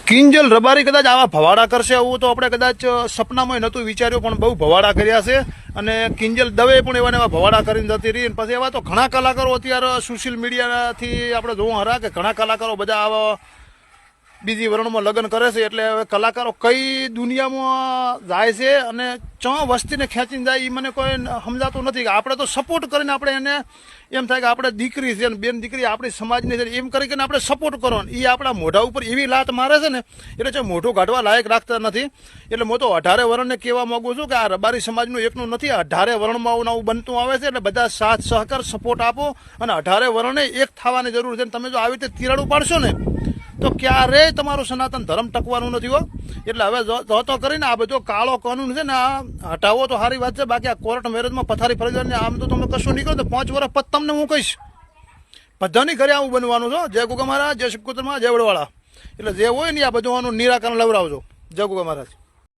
કિંજલ રબારી કદાચ આવા ભવાડા કરશે એવું તો આપણે કદાચ સપનામાં નહોતું વિચાર્યું, પણ બહુ ભવાડા કર્યા છે. અને કિંજલ દવે પણ એવા એવા ભવાડા કરીને જતી રહી. પછી એવા તો ઘણા કલાકારો અત્યારે સોશિયલ મીડિયાથી આપણે જોવા હરા કે ઘણા કલાકારો બધા આવા બીજી વર્ણમાં લગ્ન કરે છે. એટલે હવે કલાકારો કઈ દુનિયામાં જાય છે અને ચા વસ્તીને ખેંચીને જાય એ મને કોઈ સમજાતું નથી. કે આપણે તો સપોર્ટ કરીને આપણે એને એમ થાય કે આપણે દીકરી છે ને બેન દીકરી આપણી સમાજની છે એમ કરીને આપણે સપોર્ટ કરો ને એ આપણા મોઢા ઉપર એવી લાત મારે છે ને એટલે મોઢું કાઢવા લાયક રાખતા નથી. એટલે હું તો 18 વર્ણને કહેવા માંગુ છું કે આ રબારી સમાજનું એકનું નથી, 18 વર્ણમાં નવું બનતું આવે છે. એટલે બધા સાથ સહકાર સપોર્ટ આપો અને 18 વર્ણને એક થવાની જરૂર છે. તમે જો આવી રીતે તિરાડું પાડશો ને તો ક્યારેય તમારું સનાતન ધર્મ ટકવાનું નથી હો. એટલે હવે તો કરીને આ બધો કાળો કાનૂન છે ને આ હટાવો તો સારી વાત છે. બાકી આ કોર્ટ મેરેજમાં પથારી ફરી જાય આમ તો તમે કશું નહીં કરો તો 5 વર્ષ પછી તમને હું કહીશ બધાની ઘરે આવું બનવાનું છો. જય ગુગા મહારાજ, જય શિવકુતરમાં, જય વડવાળા. એટલે જે હોય ને આ બધું આનું નિરાકરણ લવડાવજો. જય ગુગા મહારાજ.